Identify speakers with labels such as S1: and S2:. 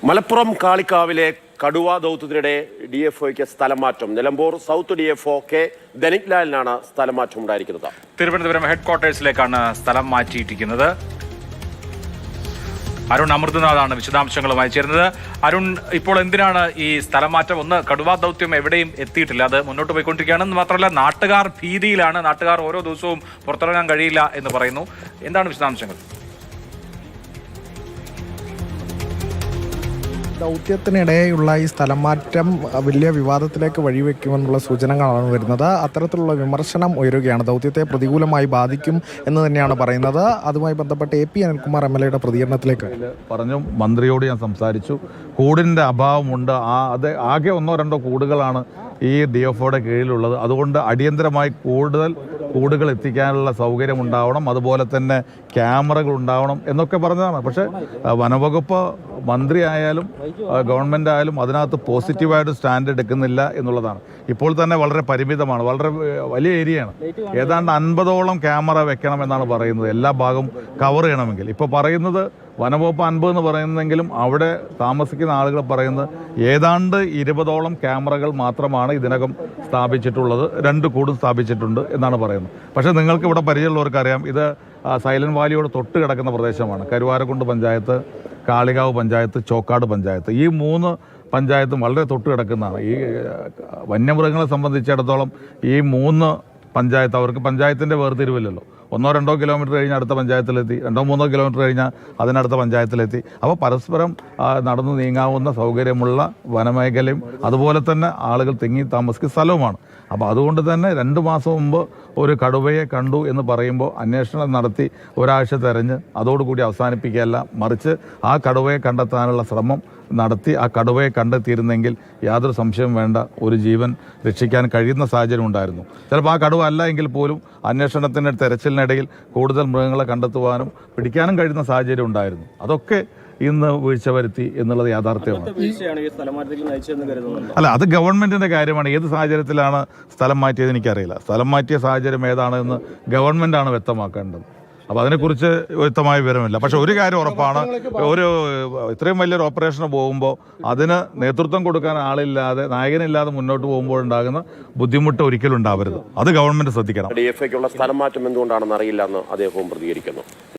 S1: മലപ്പുറം കാളിക്കാവിലെ കടുവ ദൗത്യത്തിനിടെ DFOയ്ക്ക് സ്ഥലം മാറ്റം. Nilambur south DFO K Dhanik ലാലിനാണ് സ്ഥലം മാറ്റം ഉണ്ടായിരിക്കുന്നത്.
S2: തിരുവനന്തപുരം ഹെഡ്ക്വാർട്ടേഴ്സിലേക്കാണ് സ്ഥലം മാറ്റിയിരിക്കുന്നത്. അരുൺ അമൃതനാഥാണ് വിശദാംശങ്ങളുമായി ചേരുന്നത്. അരുൺ, ഇപ്പോൾ എന്തിനാണ് ഈ സ്ഥലം മാറ്റം? ഒന്ന്, കടുവാ ദൗത്യം എവിടെയും എത്തിയിട്ടില്ല, അത് മുന്നോട്ട് പോയിക്കൊണ്ടിരിക്കുകയാണെന്ന് മാത്രമല്ല നാട്ടുകാർ ഭീതിയിലാണ്. നാട്ടുകാർ ഓരോ ദിവസവും പുറത്തിറങ്ങാൻ കഴിയില്ല എന്ന് പറയുന്നു. എന്താണ് വിശദാംശങ്ങൾ?
S3: ദൗത്യത്തിനിടെയുള്ള ഈ സ്ഥലം മാറ്റം വലിയ വിവാദത്തിലേക്ക് വഴിവെക്കുമെന്നുള്ള സൂചനകളാണ് വരുന്നത്. അത്തരത്തിലുള്ള വിമർശനം ഉയരുകയാണ്. ദൗത്യത്തെ പ്രതികൂലമായി ബാധിക്കും എന്ന് തന്നെയാണ് പറയുന്നത്. അതുമായി ബന്ധപ്പെട്ട് AP അനിൽകുമാർ MLA പ്രതികരണത്തിലേക്ക്
S4: പറഞ്ഞു. മന്ത്രിയോട് ഞാൻ സംസാരിച്ചു. കൂടിൻ്റെ അഭാവമുണ്ട്. അത് ആകെ 1-2 കൂടുകളാണ് ഈ DFOയുടെ കീഴിലുള്ളത്. അതുകൊണ്ട് അടിയന്തരമായി കൂടുതൽ കൂടുകൾ എത്തിക്കാനുള്ള സൗകര്യം ഉണ്ടാവണം, അതുപോലെ തന്നെ ക്യാമറകൾ ഉണ്ടാവണം എന്നൊക്കെ പറഞ്ഞതാണ്. പക്ഷേ വനവകുപ്പ് മന്ത്രി ആയാലും ഗവൺമെൻറ് ആയാലും അതിനകത്ത് പോസിറ്റീവായിട്ട് സ്റ്റാൻഡ് എടുക്കുന്നില്ല എന്നുള്ളതാണ്. ഇപ്പോൾ തന്നെ വളരെ പരിമിതമാണ്, വളരെ വലിയ ഏരിയയാണ്. ഏതാണ്ട് 50ഓളം ക്യാമറ വെക്കണം എന്നാണ് പറയുന്നത്, എല്ലാ ഭാഗവും കവർ ചെയ്യണമെങ്കിൽ. ഇപ്പോൾ പറയുന്നത് വനവകുപ്പ് 50 എന്ന് പറയുന്നെങ്കിലും അവിടെ താമസിക്കുന്ന ആളുകൾ പറയുന്നത് ഏതാണ്ട് 20ഓളം ക്യാമറകൾ മാത്രമാണ് ഇതിനകം സ്ഥാപിച്ചിട്ടുള്ളത്. 2 കൂടും സ്ഥാപിച്ചിട്ടുണ്ട് എന്നാണ് പറയുന്നത്. പക്ഷേ നിങ്ങൾക്ക് ഇവിടെ പരിചയമുള്ളവർക്കറിയാം, ഇത് സൈലന്റ് വാലിയോട് തൊട്ട് കിടക്കുന്ന പ്രദേശമാണ്. കരുവാരക്കുണ്ട് പഞ്ചായത്ത്, കാളികാവ് പഞ്ചായത്ത്, ചോക്കാട് പഞ്ചായത്ത്, ഈ 3 പഞ്ചായത്തും വളരെ തൊട്ട് കിടക്കുന്നതാണ്. ഈ വന്യമൃഗങ്ങളെ സംബന്ധിച്ചിടത്തോളം ഈ 3 പഞ്ചായത്ത്, അവർക്ക് പഞ്ചായത്തിൻ്റെ വേർതിരിവില്ലല്ലോ. 1-2 കിലോമീറ്റർ കഴിഞ്ഞാൽ അടുത്ത പഞ്ചായത്തിലെത്തി, 2-3 കിലോമീറ്റർ കഴിഞ്ഞാൽ അതിനടുത്ത പഞ്ചായത്തിലെത്തി. അപ്പോൾ പരസ്പരം നടന്നു നീങ്ങാവുന്ന സൗകര്യമുള്ള വനമേഖലയും അതുപോലെ തന്നെ ആളുകൾ തിങ്ങി താമസിക്കുന്ന സ്ഥലവുമാണ്. അപ്പോൾ അതുകൊണ്ട് തന്നെ 2 മാസം മുമ്പ് ഒരു കടുവയെ കണ്ടു എന്ന് പറയുമ്പോൾ അന്വേഷണം നടത്തി ഒരാഴ്ച തെരഞ്ഞ് അതോടുകൂടി അവസാനിപ്പിക്കുകയല്ല, മറിച്ച് ആ കടുവയെ കണ്ടെത്താനുള്ള ശ്രമം നടത്തി ആ കടുവയെ കണ്ടെത്തിയിരുന്നെങ്കിൽ യാതൊരു സംശയവും വേണ്ട, ഒരു ജീവൻ രക്ഷിക്കാൻ കഴിയുന്ന സാഹചര്യം ഉണ്ടായിരുന്നു. ചിലപ്പോൾ ആ കടുവ അല്ല എങ്കിൽ പോലും അന്വേഷണത്തിൻ്റെ തെരച്ചിലിനിടയിൽ കൂടുതൽ മൃഗങ്ങളെ കണ്ടെത്തുവാനും പിടിക്കാനും കഴിയുന്ന സാഹചര്യം ഉണ്ടായിരുന്നു. അതൊക്കെ ഇന്ന് വീഴ്ച വരുത്തി എന്നുള്ളത് യാഥാർത്ഥ്യമാണ്. അല്ല, അത് ഗവൺമെന്റിന്റെ കാര്യമാണ്. ഏത് സാഹചര്യത്തിലാണ് സ്ഥലം മാറ്റിയത് എനിക്കറിയില്ല. സ്ഥലം മാറ്റിയ സാഹചര്യം ഏതാണെന്ന് ഗവൺമെന്റാണ് വ്യക്തമാക്കേണ്ടത്. അപ്പോൾ അതിനെക്കുറിച്ച് വ്യക്തമായ വിവരമില്ല. പക്ഷെ ഒരു കാര്യം ഉറപ്പാണ്, ഇത്രയും വലിയൊരു ഓപ്പറേഷന് പോകുമ്പോൾ അതിന് നേതൃത്വം കൊടുക്കാൻ ആളില്ലാതെ, നായകനില്ലാതെ മുന്നോട്ട് പോകുമ്പോഴുണ്ടാകുന്ന ബുദ്ധിമുട്ട് ഒരിക്കലും ഉണ്ടാവരുത്. അത് ഗവൺമെന്റ് ശ്രദ്ധിക്കണം.
S1: DFOയ്ക്കുള്ള സ്ഥലം മാറ്റം എന്തുകൊണ്ടാണെന്ന് അറിയില്ല എന്ന് അദ്ദേഹവും പ്രതികരിക്കുന്നു.